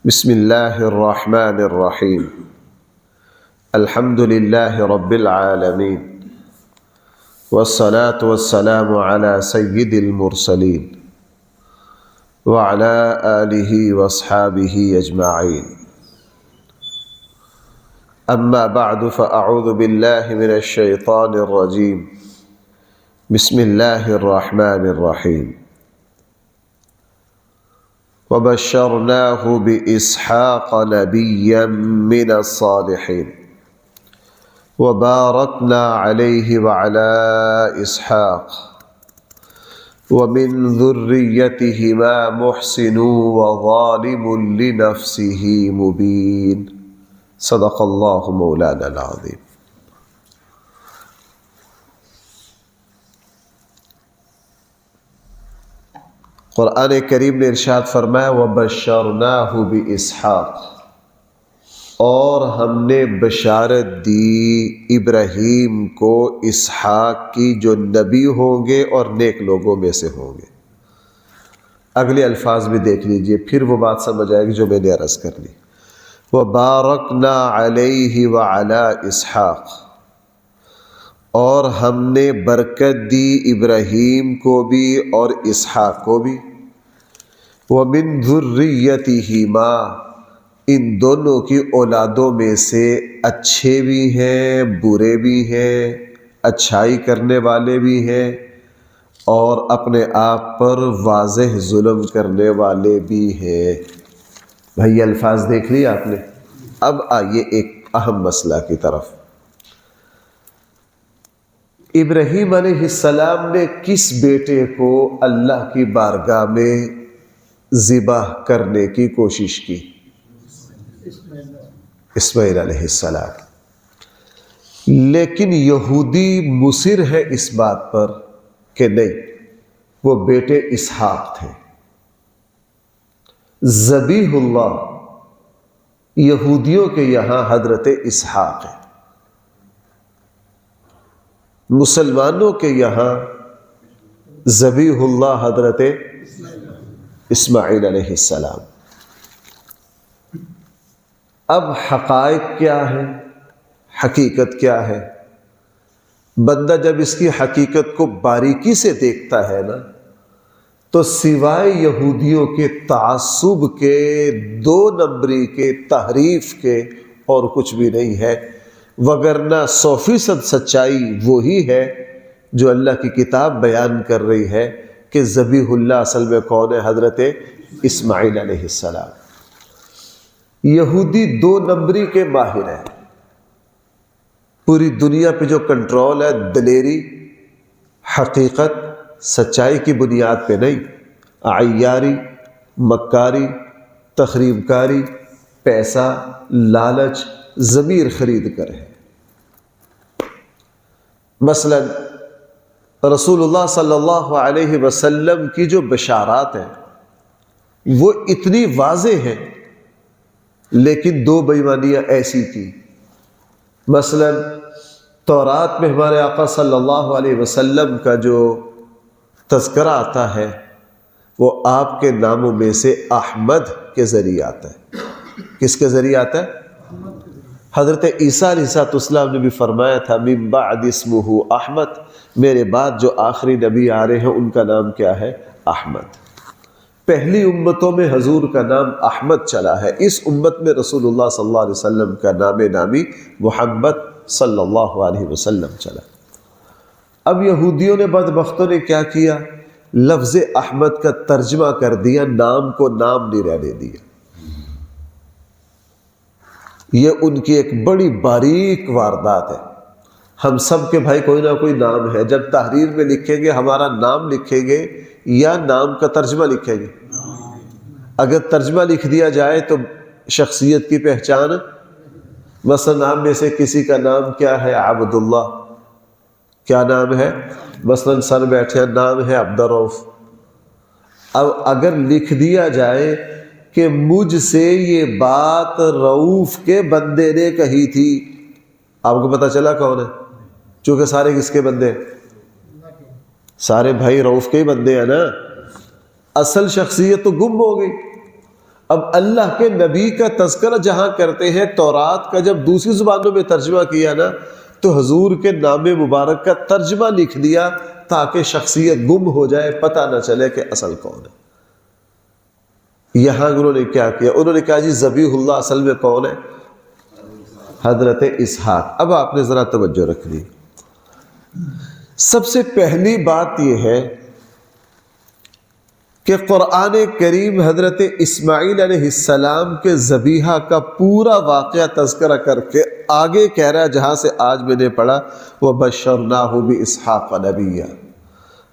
بسم اللہ الرحمن الرحیم الحمد للہ رب العالمین والصلاة والسلام علی سید المرسلین وعلی آلہ واصحابہ اجمعین اما بعد فاعوذ باللہ من الشیطان الرجیم بسم اللہ الرحمن الرحیم وبشرناه بإسحاق نبيا من الصالحين وباركنا عليه وعلى إسحاق ومن ذريتهما محسن وظالم لنفسه مبين صدق الله مولانا العظيم۔ قرآن کریم نے ارشاد فرمایا وَبَشَّرْنَاهُ بِإِسْحَاقَ، اور ہم نے بشارت دی ابراہیم کو اسحاق کی جو نبی ہوں گے اور نیک لوگوں میں سے ہوں گے۔ اگلے الفاظ بھی دیکھ لیجئے، پھر وہ بات سمجھ آئے گی جو میں نے عرض کر لی۔ وَبَارَكْنَا عَلَيْهِ وَعَلَىٰ إِسْحَاقَ، اور ہم نے برکت دی ابراہیم کو بھی اور اسحاق کو بھی۔ وَمِن ذُرِّيَّتِهِمَا، ان دونوں کی اولادوں میں سے اچھے بھی ہیں برے بھی ہیں، اچھائی کرنے والے بھی ہیں اور اپنے آپ پر واضح ظلم کرنے والے بھی ہیں۔ بھائی الفاظ دیکھ لیے آپ نے۔ اب آئیے ایک اہم مسئلہ کی طرف۔ ابراہیم علیہ السلام نے کس بیٹے کو اللہ کی بارگاہ میں ذبح کرنے کی کوشش کی؟ اسماعیل علیہ السلام۔ لیکن یہودی مصر ہے اس بات پر کہ نہیں، وہ بیٹے اسحاق تھے۔ ذبیح اللہ یہودیوں کے یہاں حضرت اسحاق ہے، مسلمانوں کے یہاں ذبیح اللہ حضرت اسماعیل علیہ السلام۔ اب حقائق کیا ہے، حقیقت کیا ہے؟ بندہ جب اس کی حقیقت کو باریکی سے دیکھتا ہے نا، تو سوائے یہودیوں کے تعصب کے، دو نمبری کے، تحریف کے اور کچھ بھی نہیں ہے، وگرنہ 100% سچائی وہی ہے جو اللہ کی کتاب بیان کر رہی ہے کہ ذبیح اللہ اصل میں کون ہے؟ حضرت اسماعیل علیہ السلام۔ یہودی دو نمبری کے ماہر ہیں، پوری دنیا پہ جو کنٹرول ہے دلیری، حقیقت، سچائی کی بنیاد پہ نہیں، عیاری، مکاری، تخریب کاری، پیسہ، لالچ، ضمیر خرید کر ہے۔ مثلا رسول اللہ صلی اللہ علیہ وسلم کی جو بشارات ہیں وہ اتنی واضح ہیں، لیکن دو بےایمانیاں ایسی کی۔ مثلا تورات میں ہمارے آقا صلی اللہ علیہ وسلم کا جو تذکرہ آتا ہے وہ آپ کے ناموں میں سے احمد کے ذریعے آتا ہے۔ کس کے ذریعے آتا ہے؟ حضرت عیسیٰ علیہ السلام نے بھی فرمایا تھا من بعد اسمہ احمد، میرے بعد جو آخری نبی آ رہے ہیں ان کا نام کیا ہے؟ احمد۔ پہلی امتوں میں حضور کا نام احمد چلا ہے، اس امت میں رسول اللہ صلی اللہ علیہ وسلم کا نام نامی محمد صلی اللہ علیہ وسلم چلا۔ اب یہودیوں نے، بدبختوں نے کیا کیا؟ لفظ احمد کا ترجمہ کر دیا، نام کو نام نہیں رہنے دیا۔ یہ ان کی ایک بڑی باریک واردات ہے۔ ہم سب کے بھائی کوئی نہ کوئی نام ہے، جب تحریر میں لکھیں گے ہمارا نام لکھیں گے یا نام کا ترجمہ لکھیں گے؟ اگر ترجمہ لکھ دیا جائے تو شخصیت کی پہچان، مثلا نام میں سے کسی کا نام کیا ہے؟ عبداللہ۔ کیا نام ہے؟ مثلا سر بیٹھے نام ہے عبدالرؤف۔ اب اگر لکھ دیا جائے کہ مجھ سے یہ بات رؤوف کے بندے نے کہی تھی، آپ کو پتہ چلا کون ہے؟ چونکہ سارے کس کے بندے ہیں؟ سارے بھائی رؤوف کے ہی بندے ہیں نا۔ اصل شخصیت تو گم ہو گئی۔ اب اللہ کے نبی کا تذکرہ جہاں کرتے ہیں، تورات کا جب دوسری زبانوں میں ترجمہ کیا نا تو حضور کے نام مبارک کا ترجمہ لکھ دیا تاکہ شخصیت گم ہو جائے، پتہ نہ چلے کہ اصل کون ہے۔ یہاں انہوں نے کیا کیا؟ انہوں نے کہا جی ذبیح اللہ اصل میں کون ہے؟ حضرت اسحاق۔ اب آپ نے ذرا توجہ رکھنی، سب سے پہلی بات یہ ہے کہ قرآن کریم حضرت اسماعیل علیہ السلام کے ذبیحہ کا پورا واقعہ تذکرہ کر کے آگے کہہ رہا ہے، جہاں سے آج میں نے پڑھا وَبَشَّرْنَاهُ بِإِسْحَاقَ نَبِيًّا،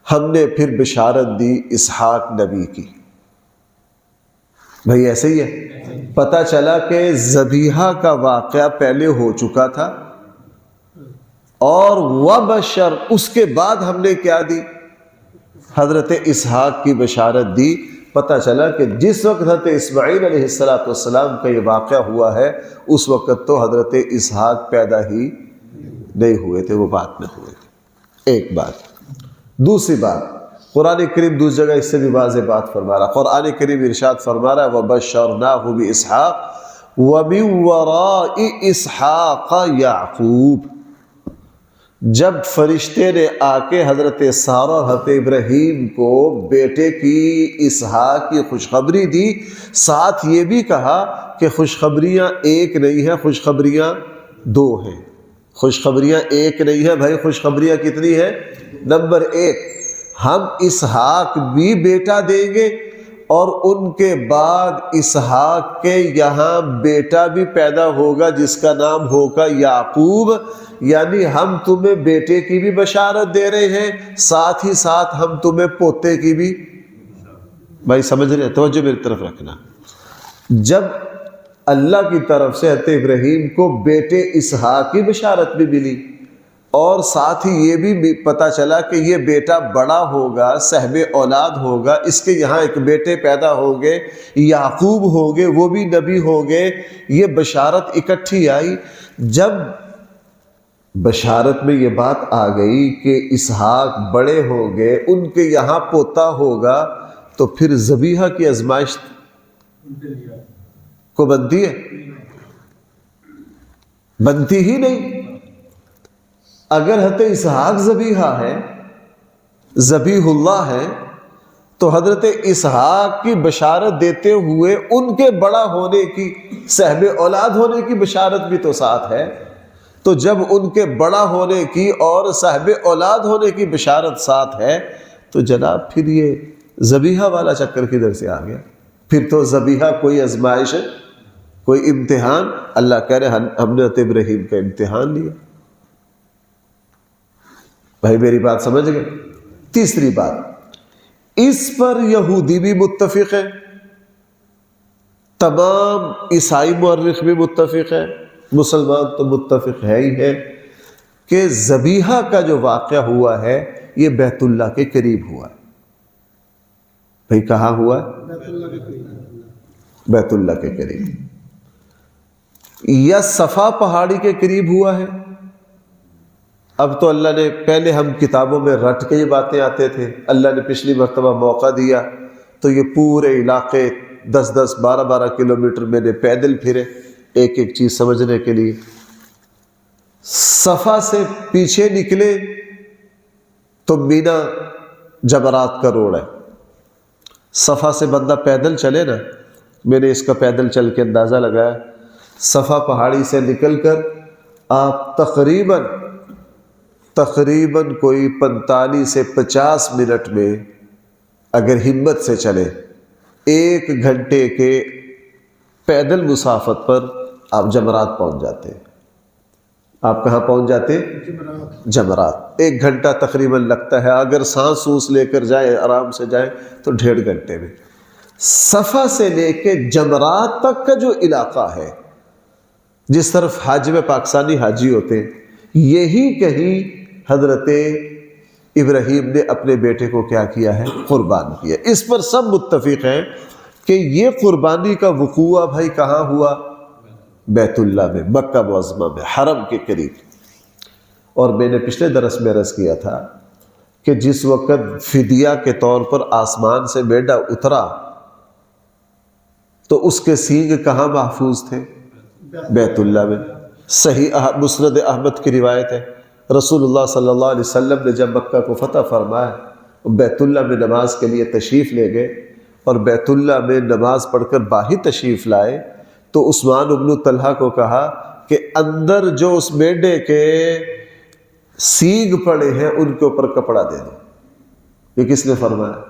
ہم نے پھر بشارت دی اسحاق نبی کی۔ بھئی ایسے ہی ہے، پتہ چلا کہ ذبیحہ کا واقعہ پہلے ہو چکا تھا، اور وَبَشَّرْ اس کے بعد ہم نے کیا دی؟ حضرت اسحاق کی بشارت دی۔ پتہ چلا کہ جس وقت حضرت اسماعیل علیہ السلام کا یہ واقعہ ہوا ہے، اس وقت تو حضرت اسحاق پیدا ہی نہیں ہوئے تھے، وہ بات میں ہوئے تھے۔ ایک بات۔ دوسری بات، قرآن کریم دوسری جگہ اس سے بھی واضح بات فرما رہا ہے۔ قرآن کریم ارشاد فرما رہا ہے وَبَشَّرْنَاهُ بِإِسْحَاقَ وَمِن وَرَاءِ إِسْحَاقَ یعقوب۔ جب فرشتے نے آ کے حضرت سارہ حضرت ابراہیم کو بیٹے کی اسحاق کی خوشخبری دی، ساتھ یہ بھی کہا کہ خوشخبریاں ایک نہیں ہیں، خوشخبریاں دو ہیں۔ خوشخبریاں ایک نہیں ہیں بھائی، خوشخبریاں کتنی ہیں؟ نمبر ایک، ہم اسحاق بھی بیٹا دیں گے، اور ان کے بعد اسحاق کے یہاں بیٹا بھی پیدا ہوگا جس کا نام ہوگا یعقوب، یعنی ہم تمہیں بیٹے کی بھی بشارت دے رہے ہیں، ساتھ ہی ساتھ ہم تمہیں پوتے کی بھی۔ بھائی سمجھ رہے ہیں؟ توجہ میری طرف رکھنا۔ جب اللہ کی طرف سے حضرت ابراہیم کو بیٹے اسحاق کی بشارت بھی ملی، اور ساتھ ہی یہ بھی پتہ چلا کہ یہ بیٹا بڑا ہوگا، صاحب اولاد ہوگا، اس کے یہاں ایک بیٹے پیدا ہوں گے، یعقوب ہوں گے، وہ بھی نبی ہوں گے، یہ بشارت اکٹھی آئی۔ جب بشارت میں یہ بات آ گئی کہ اسحاق بڑے ہوں گے، ان کے یہاں پوتا ہوگا، تو پھر ذبیحہ کی آزمائش کو بنتی ہے؟ بنتی ہی نہیں۔ اگر حضرت اسحاق ذبیحہ ہے، ذبیح اللہ ہے، تو حضرت اسحاق کی بشارت دیتے ہوئے ان کے بڑا ہونے کی، صاحب اولاد ہونے کی بشارت بھی تو ساتھ ہے۔ تو جب ان کے بڑا ہونے کی اور صاحب اولاد ہونے کی بشارت ساتھ ہے، تو جناب پھر یہ ذبیحہ والا چکر کدھر سے آ گیا؟ پھر تو ذبیحہ کوئی آزمائش ہے، کوئی امتحان۔ اللہ کہہ رہے ہم نے حضرت ابراہیم کا امتحان لیا۔ بھائی میری بات سمجھ گئے؟ تیسری بات، اس پر یہودی بھی متفق ہے، تمام عیسائی مورخ بھی متفق ہے، مسلمان تو متفق ہے ہی ہے کہ ذبیحہ کا جو واقعہ ہوا ہے یہ بیت اللہ کے قریب ہوا ہے۔ بھئی کہاں ہوا ہے؟ بیت اللہ کے قریب، یا صفا پہاڑی کے قریب ہوا ہے؟ اب تو اللہ نے، پہلے ہم کتابوں میں رٹ کے یہ باتیں آتے تھے، اللہ نے پچھلی مرتبہ موقع دیا تو یہ پورے علاقے 10-10 12-12 کلومیٹر میں نے پیدل پھرے ایک ایک چیز سمجھنے کے لیے۔ صفا سے پیچھے نکلے تو مینا جمرات کا روڈ ہے۔ صفا سے بندہ پیدل چلے نا، میں نے اس کا پیدل چل کے اندازہ لگایا، صفا پہاڑی سے نکل کر آپ تقریباً کوئی 45 سے 50 منٹ میں اگر ہمت سے چلے، 1 گھنٹے کے پیدل مسافت پر آپ جمرات پہنچ جاتے ہیں۔ آپ کہاں پہنچ جاتے؟ جمرات۔ 1 گھنٹہ تقریباً لگتا ہے، اگر سانس سوس لے کر جائیں، آرام سے جائیں تو 1.5 گھنٹے میں۔ صفا سے لے کے جمرات تک کا جو علاقہ ہے، جس طرف حج میں پاکستانی حاجی ہوتے ہیں، یہی کہیں حضرت ابراہیم نے اپنے بیٹے کو کیا کیا ہے؟ قربان کیا۔ اس پر سب متفق ہیں کہ یہ قربانی کا وقوع بھائی کہاں ہوا؟ بیت اللہ میں، مکہ معظمہ میں، حرم کے قریب۔ اور میں نے پچھلے درس میں عرض کیا تھا کہ جس وقت فدیہ کے طور پر آسمان سے مینڈا اترا تو اس کے سینگ کہاں محفوظ تھے؟ بیت اللہ میں۔ صحیح مسند احمد کی روایت ہے، رسول اللہ صلی اللہ علیہ وسلم نے جب مکہ کو فتح فرمایا، بیت اللہ میں نماز کے لیے تشریف لے گئے اور بیت اللہ میں نماز پڑھ کر باہر تشریف لائے تو عثمان بن طلحہ کو کہا کہ اندر جو اس مینڈے کے سینگ پڑے ہیں ان کے اوپر کپڑا دے دو۔ یہ کس نے فرمایا؟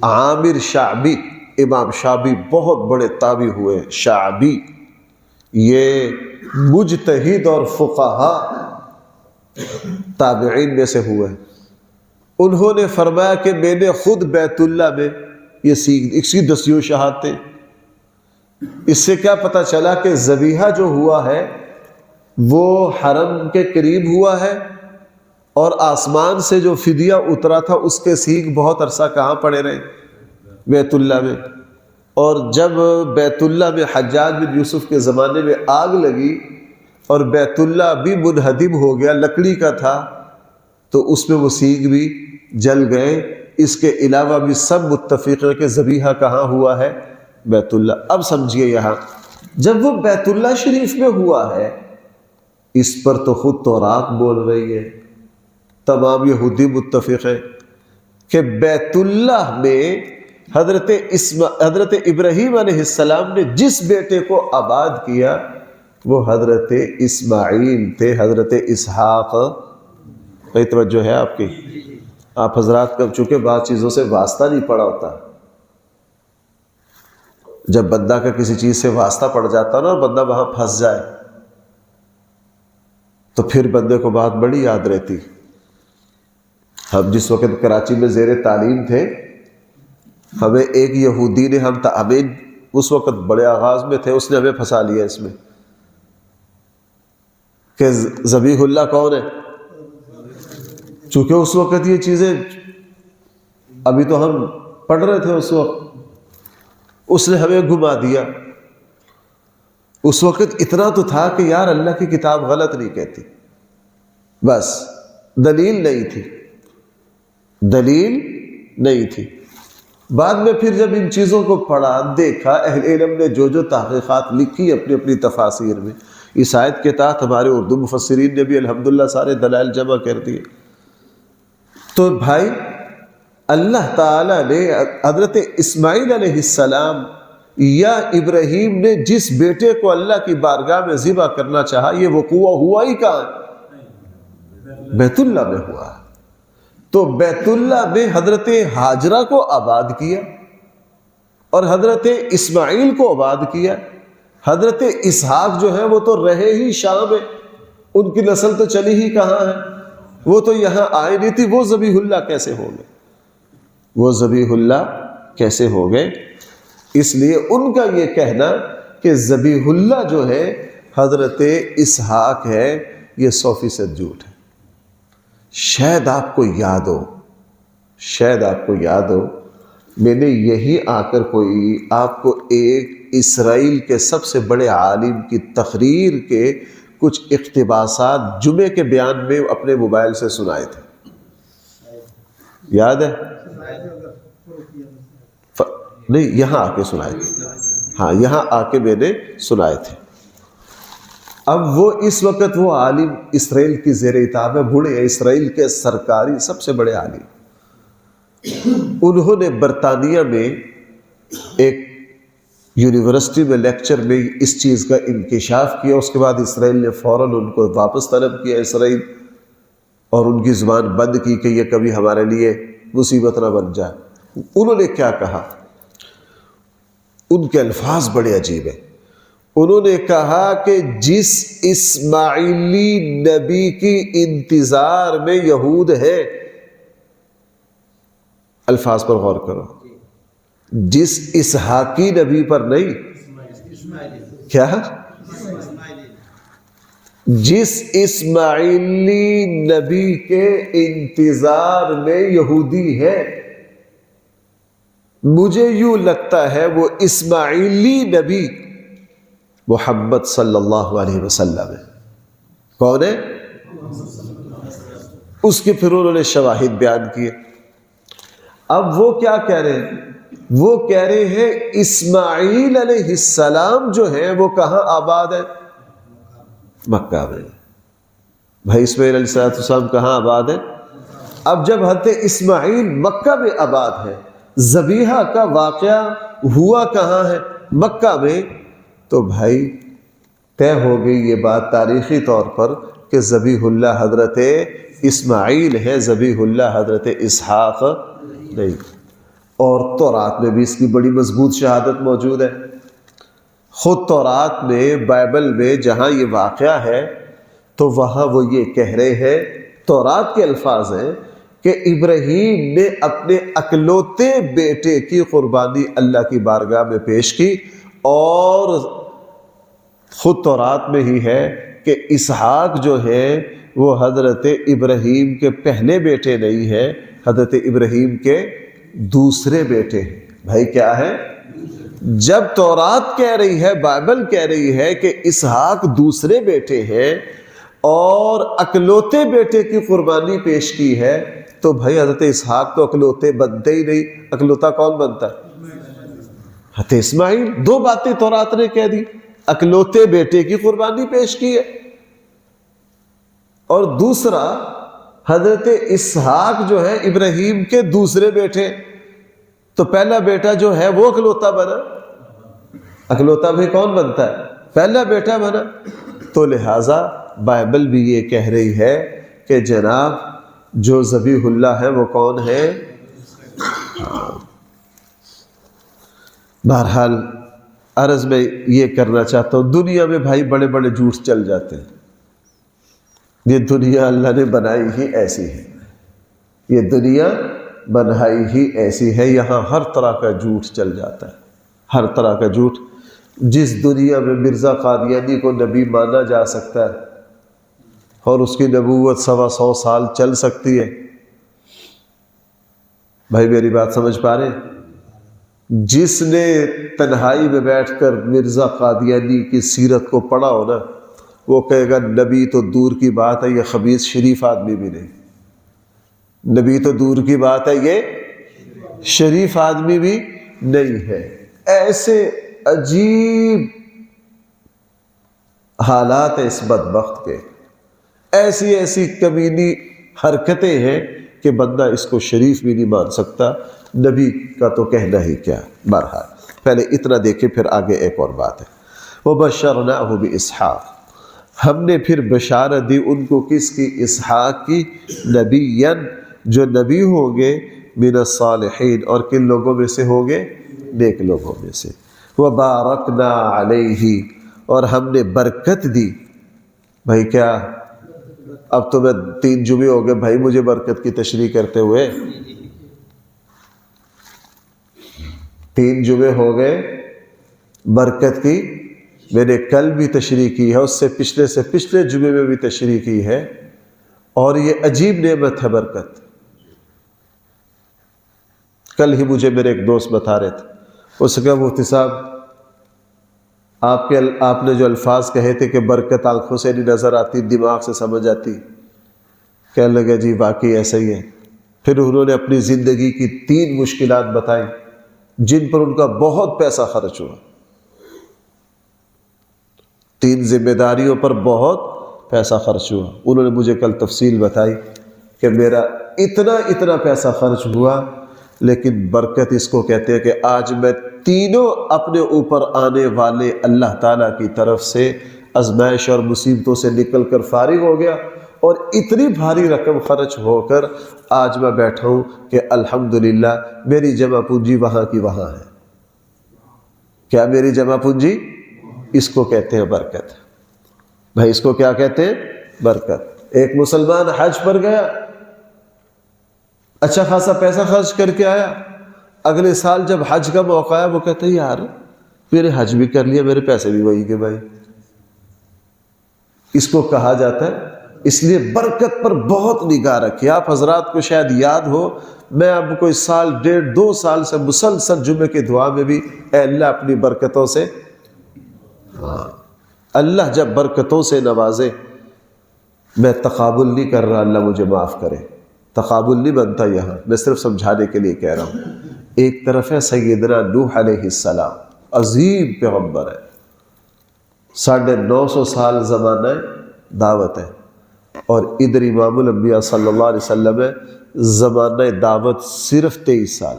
عامر شعبی، امام شعبی بہت بڑے تابعی ہوئے، شعبی یہ مجتہد اور فقہا تابعین میں سے ہوئے۔ انہوں نے فرمایا کہ میں نے خود بیت اللہ میں یہ سینگ، اس کی دسیوں شہادتیں، اس سے کیا پتہ چلا کہ ذبیحہ جو ہوا ہے وہ حرم کے قریب ہوا ہے، اور آسمان سے جو فدیہ اترا تھا اس کے سینگ بہت عرصہ کہاں پڑے رہے؟ بیت اللہ میں۔ اور جب بیت اللہ میں حجاج بن یوسف کے زمانے میں آگ لگی اور بیت اللہ بھی منہدم ہو گیا، لکڑی کا تھا، تو اس میں وہ سینگ بھی جل گئے۔ اس کے علاوہ بھی سب متفق ہیں کہ ذبیحہ کہاں ہوا ہے؟ بیت اللہ۔ اب سمجھیے یہاں جب وہ بیت اللہ شریف میں ہوا ہے، اس پر تو خود تورات بول رہی ہے، تمام یہودی متفق ہیں کہ بیت اللہ میں حضرت ابراہیم علیہ السلام نے جس بیٹے کو آباد کیا وہ حضرت اسماعیل تھے، حضرت اسحاق۔ کئی توجہ ہے آپ کی؟ آپ حضرات کب چونکہ بعض چیزوں سے واسطہ نہیں پڑا ہوتا، جب بندہ کا کسی چیز سے واسطہ پڑ جاتا نا اور بندہ وہاں پھنس جائے تو پھر بندے کو بات بڑی یاد رہتی۔ ہم جس وقت کراچی میں زیر تعلیم تھے، ہمیں ایک یہودی نے، ہمیں اس وقت بڑے آغاز میں تھے، اس نے ہمیں پھنسا لیا اس میں کہ ذبیح اللہ کون ہے۔ چونکہ اس وقت یہ چیزیں ابھی تو ہم پڑھ رہے تھے اس وقت، اس نے ہمیں گھما دیا۔ اس وقت اتنا تو تھا کہ یار اللہ کی کتاب غلط نہیں کہتی، بس دلیل نہیں تھی، دلیل نہیں تھی۔ بعد میں پھر جب ان چیزوں کو پڑھا، دیکھا، اہل علم نے جو تحقیقات لکھی اپنی اپنی تفاسیر میں، اس آیت کے تحت ہمارے اردو مفسرین نے بھی الحمدللہ سارے دلائل جمع کر دیے۔ تو بھائی اللہ تعالیٰ نے حضرت اسماعیل علیہ السلام یا ابراہیم نے جس بیٹے کو اللہ کی بارگاہ میں ذبح کرنا چاہا، یہ وقوع ہوا ہی کہاں؟ بیت اللہ میں ہوا۔ تو بیت اللہ میں حضرت ہاجرہ کو آباد کیا اور حضرت اسماعیل کو آباد کیا۔ حضرت اسحاق جو ہے وہ تو رہے ہی شام میں، ان کی نسل تو چلی ہی کہاں ہے، وہ تو یہاں آئے نہیں تھی۔ وہ ذبیح اللہ کیسے ہو گئے؟ وہ ذبیح اللہ کیسے ہو گئے؟ اس لیے ان کا یہ کہنا کہ ذبیح اللہ جو ہے حضرت اسحاق ہے، یہ 100% جھوٹ ہے۔ شاید آپ کو یاد ہو، شاید آپ کو یاد ہو، میں نے یہی آ کر کوئی آپ کو ایک اسرائیل کے سب سے بڑے عالم کی تقریر کے کچھ اقتباسات جمعے کے بیان میں اپنے موبائل سے سنائے تھے، یاد ہے؟ نہیں، یہاں آ کے سنائے تھے، ہاں یہاں آ کے میں نے سنائے تھے۔ اب وہ اس وقت وہ عالم اسرائیل کی زیر اطاعت میں، بوڑھے اسرائیل کے سرکاری سب سے بڑے عالم، انہوں نے برطانیہ میں ایک یونیورسٹی میں لیکچر میں اس چیز کا انکشاف کیا۔ اس کے بعد اسرائیل نے فوراً ان کو واپس طلب کیا اسرائیل، اور ان کی زبان بند کی کہ یہ کبھی ہمارے لیے مصیبت نہ بن جائے۔ انہوں نے کیا کہا؟ ان کے الفاظ بڑے عجیب ہیں۔ انہوں نے کہا کہ جس اسماعیلی نبی کی انتظار میں یہود ہے، الفاظ پر غور کرو، جس اسحاقی نبی پر نہیں، کیا؟ جس اسماعیلی نبی کے انتظار میں یہودی ہے، مجھے یوں لگتا ہے وہ اسماعیلی نبی محمد صلی اللہ علیہ وسلم ہے۔ کون ہے؟ اس کے پھر انہوں نے شواہد بیان کیے۔ اب وہ کیا کہہ رہے ہیں وہ کہہ رہے ہیں اسماعیل علیہ السلام جو ہے وہ کہاں آباد ہے؟ مکہ میں۔ بھائی اسماعیل علیہ السلام کہاں آباد ہے؟ اب جب حضرت اسماعیل مکہ میں آباد ہے، ذبیحہ کا واقعہ ہوا کہاں ہے؟ مکہ میں، تو بھائی طے ہو گئی یہ بات تاریخی طور پر کہ ذبیح اللہ حضرت اسماعیل ہے، ذبیح اللہ حضرت اسحاق نہیں۔ اور تورات میں بھی اس کی بڑی مضبوط شہادت موجود ہے۔ خود تورات میں، بائبل میں جہاں یہ واقعہ ہے تو وہاں وہ یہ کہہ رہے ہیں، تورات کے الفاظ ہیں کہ ابراہیم نے اپنے اکلوتے بیٹے کی قربانی اللہ کی بارگاہ میں پیش کی، اور خود تورات میں ہی ہے کہ اسحاق جو ہے وہ حضرت ابراہیم کے پہلے بیٹے نہیں ہیں، حضرت ابراہیم کے دوسرے بیٹے ہیں۔ بھائی کیا ہے؟ جب تورات کہہ رہی ہے، بائبل کہہ رہی ہے کہ اسحاق دوسرے بیٹے ہیں اور اکلوتے بیٹے کی قربانی پیش کی ہے، تو بھائی حضرت اسحاق تو اکلوتے بنتے ہی نہیں، اکلوتا کون بنتا ہے؟ حضرت اسماعیل۔ دو باتیں تورات نے کہہ دی، اکلوتے بیٹے کی قربانی پیش کی ہے، اور دوسرا حضرت اسحاق جو ہے ابراہیم کے دوسرے بیٹے، تو پہلا بیٹا جو ہے وہ اکلوتا بنا، اکلوتا بھی کون بنتا ہے؟ پہلا بیٹا بنا۔ تو لہٰذا بائبل بھی یہ کہہ رہی ہے کہ جناب جو ذبیح اللہ ہے وہ کون ہے؟ بہرحال عرض میں یہ کرنا چاہتا ہوں، دنیا میں بھائی بڑے بڑے جھوٹ چل جاتے ہیں۔ یہ دنیا اللہ نے بنائی ہی ایسی ہے، یہ دنیا بنائی ہی ایسی ہے، یہاں ہر طرح کا جھوٹ چل جاتا ہے، ہر طرح کا جھوٹ۔ جس دنیا میں مرزا قادیانی کو نبی مانا جا سکتا ہے اور اس کی نبوت 125 سال چل سکتی ہے، بھائی میری بات سمجھ پا رہے ہیں؟ جس نے تنہائی میں بیٹھ کر مرزا قادیانی کی سیرت کو پڑھا ہو نا، وہ کہے گا نبی تو دور کی بات ہے، یہ خبیث شریف آدمی بھی نہیں، نبی تو دور کی بات ہے، یہ شریف آدمی بھی نہیں ہے۔ ایسے عجیب حالات ہیں اس بدبخت کے، ایسی ایسی کمینی حرکتیں ہیں کہ بندہ اس کو شریف بھی نہیں مان سکتا، نبی کا تو کہنا ہی کیا۔ بہرحال پہلے اتنا دیکھیں، پھر آگے ایک اور بات ہے۔ وَبَشَّرْنَاهُ بِإِسْحَاقَ، ہم نے پھر بشارت دی ان کو، کس کی؟ اسحاق کی، نبیًا، جو نبی ہوں گے، من الصالحین، اور کن لوگوں میں سے ہوں گے؟ نیک لوگوں میں سے۔ وَبَارَكْنَا عَلَيْهِ، اور ہم نے برکت دی۔ بھائی کیا؟ اب تو میں 3 جمعے ہو گئے بھائی مجھے برکت کی تشریح کرتے ہوئے، 3 جمعے ہو گئے برکت کی، میں نے کل بھی تشریح کی ہے، اس سے پچھلے جمعے میں بھی تشریح کی ہے، اور یہ عجیب نعمت ہے برکت۔ کل ہی مجھے میرے ایک دوست بتا رہے تھے، اس نے کہا مفتی صاحب آپ نے جو الفاظ کہے تھے کہ برکت آنکھوں سے نہیں نظر آتی، دماغ سے سمجھ آتی، کہنے لگا جی واقعی ایسا ہی ہے۔ پھر انہوں نے اپنی زندگی کی 3 مشکلات بتائیں جن پر ان کا بہت پیسہ خرچ ہوا، 3 ذمہ داریوں پر بہت پیسہ خرچ ہوا۔ انہوں نے مجھے کل تفصیل بتائی کہ میرا اتنا پیسہ خرچ ہوا، لیکن برکت اس کو کہتے ہیں کہ آج میں تینوں اپنے اوپر آنے والے اللہ تعالیٰ کی طرف سے آزمائش اور مصیبتوں سے نکل کر فارغ ہو گیا، اور اتنی بھاری رقم خرچ ہو کر آج میں بیٹھا ہوں کہ الحمدللہ میری جمع پونجی وہاں کی وہاں ہے۔ کیا میری جمع پونجی؟ اس کو کہتے ہیں برکت۔ بھائی اس کو کیا کہتے ہیں؟ برکت۔ ایک مسلمان حج پر گیا، اچھا خاصا پیسہ خرچ کر کے آیا، اگلے سال جب حج کا موقع آیا وہ کہتے ہیں یار میں نے حج بھی کر لیا، میرے پیسے بھی وہی کے بھائی۔ اس کو کہا جاتا ہے، اس لیے برکت پر بہت نگاہ رکھیں۔ آپ حضرات کو شاید یاد ہو، میں اب کوئی 1.5-2 سال سے مسلسل جمعے کی دعا میں بھی اے اللہ اپنی برکتوں سے، اللہ جب برکتوں سے نوازے، میں تقابل نہیں کر رہا، اللہ مجھے معاف کرے، تقابل نہیں بنتا یہاں، میں صرف سمجھانے کے لیے کہہ رہا ہوں ایک طرف ہے سیدنا نوح علیہ السلام، عظیم پیغمبر ہے، 950 سال زمانہ دعوت ہے، اور ادھر امام الانبیاء صلی اللہ علیہ وسلم ہے، زمانہ دعوت صرف 23 سال۔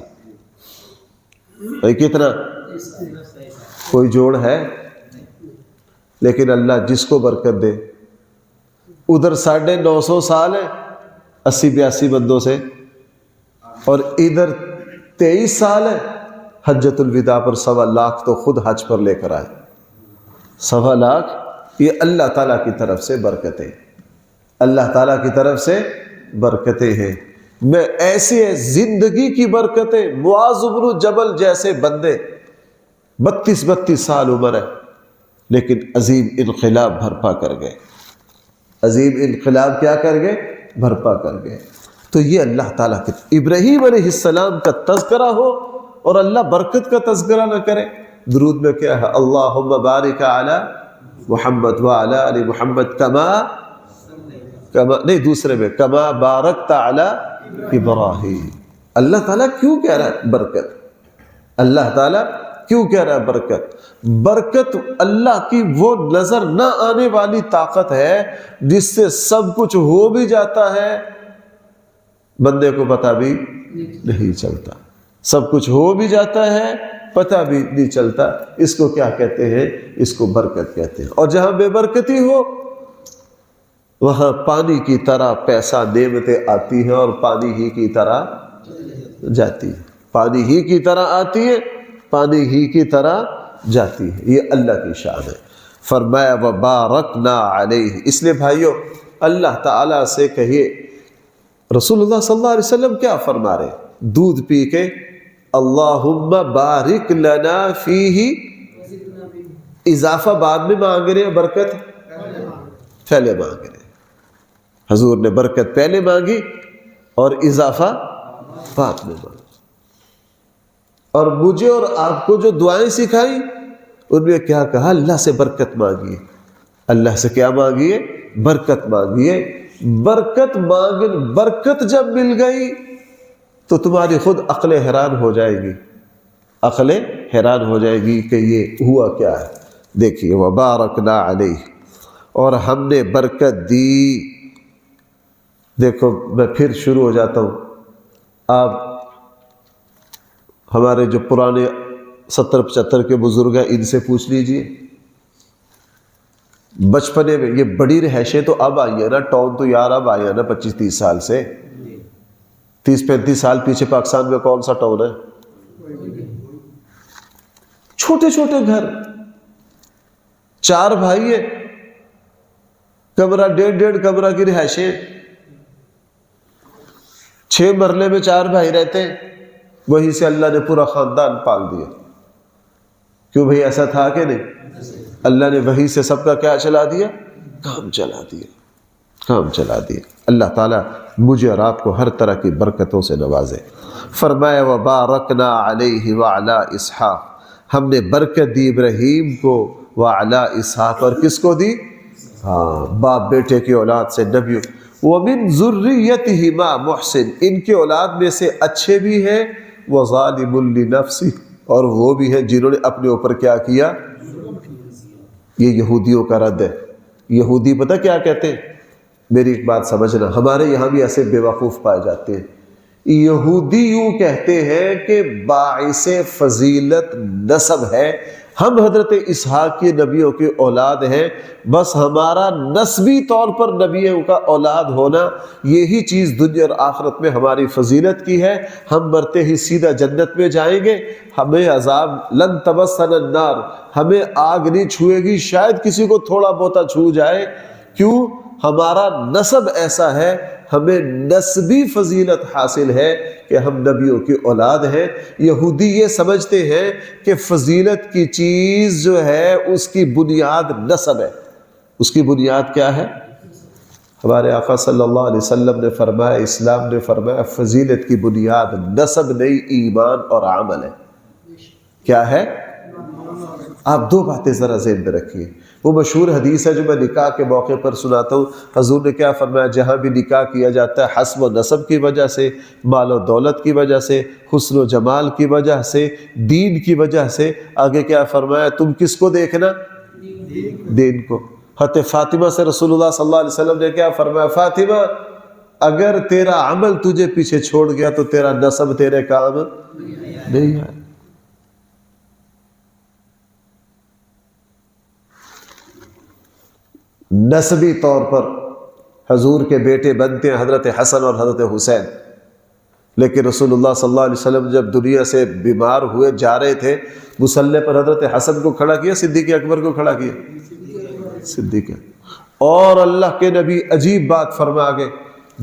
کتنا؟ کوئی جوڑ ہے؟ لیکن اللہ جس کو برکت دے، ادھر 950 سال ہے 80-82 بندوں سے، اور ادھر 23 سال ہے، حجۃ الوداع پر 1.25 لاکھ تو خود حج پر لے کر آئے۔ 1.25 لاکھ، یہ اللہ تعالیٰ کی طرف سے برکتیں، اللہ تعالیٰ کی طرف سے برکتیں ہیں۔ میں ایسی زندگی کی برکتیں، معاذ بن جبل جیسے بندے 32 سال عمر ہے، لیکن عظیم انقلاب بھرپا کر گئے، عظیم انقلاب کیا کر گئے؟ بھرپا کر گئے۔ تو یہ اللہ تعالیٰ کے ابراہیم علیہ السلام کا تذکرہ ہو اور اللہ برکت کا تذکرہ نہ کرے۔ درود میں کیا ہے؟ اللہم بارک علی محمد وعلی آل محمد کما نہیں، دوسرے میں کما بارکت علی ابراہیم۔ اللہ تعالیٰ کیوں کہہ رہا ہے برکت؟ اللہ تعالیٰ کیوں کہہ رہا ہے برکت؟ برکت اللہ کی وہ نظر نہ آنے والی طاقت ہے جس سے سب کچھ ہو بھی جاتا ہے، بندے کو پتہ بھی نہیں چلتا، سب کچھ ہو بھی جاتا ہے، پتہ بھی نہیں چلتا۔ اس کو کیا کہتے ہیں؟ اس کو برکت کہتے ہیں۔ اور جہاں بے برکتی ہو وہاں پانی کی طرح پیسہ نعمتیں آتی ہیں اور پانی ہی کی طرح جاتی ہے، پانی ہی کی طرح آتی ہے، پانی ہی کی طرح جاتی ہے۔ یہ اللہ کی شان ہے۔ فرمایا وبارکنا علیہ، اس لیے بھائیو اللہ تعالیٰ سے کہیے، رسول اللہ صلی اللہ علیہ وسلم کیا فرما رہے؟ دودھ پی کے اللہم بارک لنا فیہ، اضافہ بعد میں مانگ رہے ہیں، برکت پہلے مانگ رہے ہیں۔ حضور نے برکت پہلے مانگی اور اضافہ بعد میں مانگا۔ اور مجھے اور آپ کو جو دعائیں سکھائیں ان میں کیا کہا؟ اللہ سے برکت مانگیے، اللہ سے کیا مانگیے؟ برکت مانگیے۔ برکت برکت جب مل گئی تو تمہاری خود عقل حیران ہو جائے گی، عقل حیران ہو جائے گی کہ یہ ہوا کیا ہے۔ دیکھیے وبارکنا علیہ، اور ہم نے برکت دی۔ دیکھو میں پھر شروع ہو جاتا ہوں، آپ ہمارے جو پرانے 70-75 کے بزرگ ہیں ان سے پوچھ لیجئے، بچپنے میں یہ بڑی رہائشیں تو اب آئی ہیں نا، ٹاؤن تو یار اب آئی ہے نا 25-30 سال سے، 30-35 سال پیچھے پاکستان میں کون سا ٹاؤن ہے؟ چھوٹے چھوٹے گھر، 4 بھائی ہیں، کمرہ 1.5 کمرہ کی رہائشیں، 6 مرلے میں 4 بھائی رہتے ہیں، وہیں سے اللہ نے پورا خاندان پال دیا۔ کیوں بھئی؟ ایسا تھا کہ نہیں؟ اللہ نے وہیں سے سب کا کیا چلا دیا؟ کام چلا دیا، کام چلا دیا۔ اللہ تعالیٰ مجھے اور آپ کو ہر طرح کی برکتوں سے نوازے۔ فرمایا وبارکنا علیہ وعلی اسحاق، ہم نے برکت دی ابراہیم کو، وعلی اسحاق، اور کس کو دی؟ ہاں، باپ بیٹے کی اولاد سے نبیوں، ومن ذریتہما محسن، ان کے اولاد میں سے اچھے بھی ہیں، وظالم لنفسہ، اور وہ بھی ہیں جنہوں نے اپنے اوپر کیا کیا؟ یہ یہودیوں کا رد ہے۔ یہودی پتہ کیا کہتے ہیں؟ میری ایک بات سمجھنا، ہمارے یہاں بھی ایسے بیوقوف پائے جاتے ہیں۔ یہودی یوں کہتے ہیں کہ باعث فضیلت نسب ہے، ہم حضرت اسحاق کے نبیوں کے اولاد ہیں، بس ہمارا نسبی طور پر نبیوں کا اولاد ہونا، یہی چیز دنیا اور آخرت میں ہماری فضیلت کی ہے۔ ہم مرتے ہی سیدھا جنت میں جائیں گے، ہمیں عذاب لن تمسنا النار، ہمیں آگ نہیں چھوئے گی، شاید کسی کو تھوڑا بہت چھو جائے۔ کیوں؟ ہمارا نسب ایسا ہے، ہمیں نسبی فضیلت حاصل ہے کہ ہم نبیوں کی اولاد ہیں۔ یہودی یہ سمجھتے ہیں کہ فضیلت کی چیز جو ہے اس کی بنیاد نسب ہے۔ اس کی بنیاد کیا ہے؟ ہمارے آقا صلی اللہ علیہ وسلم نے فرمایا، اسلام نے فرمایا، فضیلت کی بنیاد نسب نہیں، ایمان اور عمل ہے۔ کیا ہے؟ آپ دو باتیں ذرا ذہن میں رکھیے. وہ مشہور حدیث ہے جو میں نکاح کے موقع پر سناتا ہوں. حضور نے کیا فرمایا؟ جہاں بھی نکاح کیا جاتا ہے حسب و نسب کی وجہ سے، مال و دولت کی وجہ سے، حسن و جمال کی وجہ سے، دین کی وجہ سے. آگے کیا فرمایا؟ تم کس کو دیکھنا؟ دین کو. حضرت فاطمہ سے رسول اللہ صلی اللہ علیہ وسلم نے کیا فرمایا؟ فاطمہ اگر تیرا عمل تجھے پیچھے چھوڑ گیا تو تیرا نسب تیرے کام نہیں ہے. نسبی طور پر حضور کے بیٹے بنتے ہیں حضرت حسن اور حضرت حسین، لیکن رسول اللہ صلی اللہ علیہ وسلم جب دنیا سے بیمار ہوئے جا رہے تھے، مصلی پر حضرت حسن کو کھڑا کیا، صدیق اکبر کو کھڑا کیا، صدیق. اور اللہ کے نبی عجیب بات فرما گئے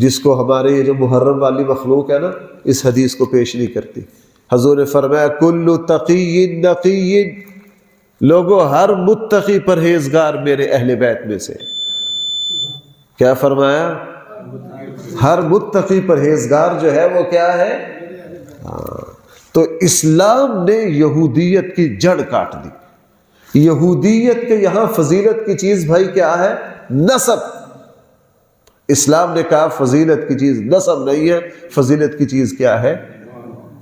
جس کو ہمارے یہ جو محرم والی مخلوق ہے نا اس حدیث کو پیش نہیں کرتی. حضور نے فرمایا کل تقی نقی، لوگوں ہر متقی پرہیزگار میرے اہل بیت میں سے. کیا فرمایا؟ ہر متقی پرہیزگار جو ہے وہ کیا ہے؟ تو اسلام نے یہودیت کی جڑ کاٹ دی. یہودیت کے یہاں فضیلت کی چیز بھائی کیا ہے؟ نسب. اسلام نے کہا فضیلت کی چیز نسب نہیں ہے، فضیلت کی چیز کیا ہے؟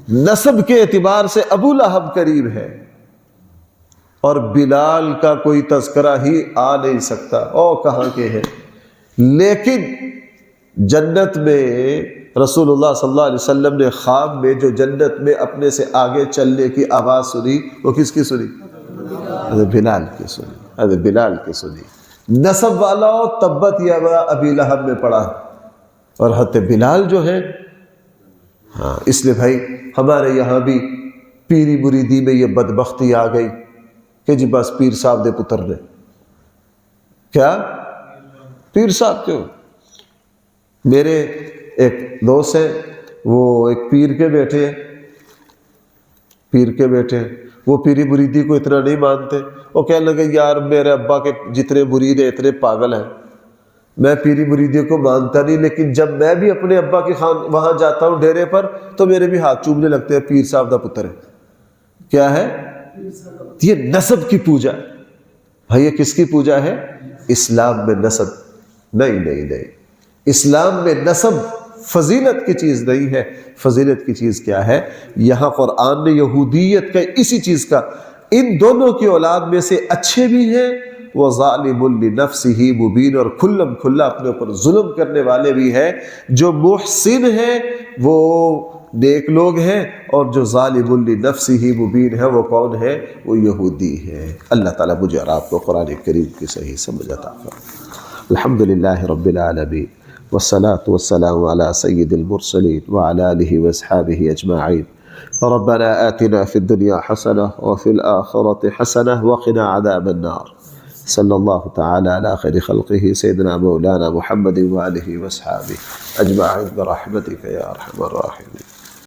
نسب کے اعتبار سے ابو لہب قریب ہے اور بلال کا کوئی تذکرہ ہی آ نہیں سکتا، او کہاں کے ہیں. لیکن جنت میں رسول اللہ صلی اللہ علیہ وسلم نے خواب میں جو جنت میں اپنے سے آگے چلنے کی آواز سنی، وہ کس کی سنی؟ حضرت بلال کی سنی. حضرت بلال کی سنی. نسب والا ہو تبت یدا ابی لہب میں پڑا، اور حضرت بلال جو ہے اس لیے بھائی ہمارے یہاں بھی پیری مریدی میں یہ بدبختی آ گئی کہ جی بس پیر صاحب دے پتر نے. کیا پیر صاحب کیوں؟ میرے ایک دوست ہے، وہ ایک پیر کے بیٹے ہیں، پیر کے بیٹے ہیں، وہ پیری مریدی کو اتنا نہیں مانتے. وہ کہنے لگے یار میرے ابا کے جتنے مرید ہیں اتنے پاگل ہیں، میں پیری مریدی کو مانتا نہیں، لیکن جب میں بھی اپنے ابا کے وہاں جاتا ہوں ڈیرے پر تو میرے بھی ہاتھ چومنے لگتے ہیں، پیر صاحب دا پتر ہے. کیا ہے؟ یہ نسب کی پوجا. بھائی یہ کس کی پوجا ہے؟ اسلام میں نسب نہیں. اسلام میں نسب فضیلت کی چیز نہیں ہے. فضیلت کی چیز کیا ہے؟ یہاں قرآن نے یہودیت کا اسی چیز کا، ان دونوں کی اولاد میں سے اچھے بھی ہیں وہ ظالم لنفسہ مبین، اور کھلم کھلا اپنے اوپر ظلم کرنے والے بھی ہیں. جو محسن ہیں وہ نیک لوگ ہیں، اور جو ظالم لنفسہ مبین ہے وہ کون ہے؟ وہ یہودی ہے. اللہ تعالیٰ مجھے اور آپ کو قرآن کریم کی صحیح سمجھ عطا فرمائے. الحمدللہ رب العالمین والصلاة والسلام على سید المرسلین وعلى آلہ واصحابہ اجمعین. ربنا آتنا في الدنيا حسنة وفي الآخرة حسنة وقنا عذاب النار. صلی اللہ تعالی علی خیر خلقہ سیدنا مولانا محمد وآلہ واصحابہ اجمعین برحمتک یا ارحم الراحمین.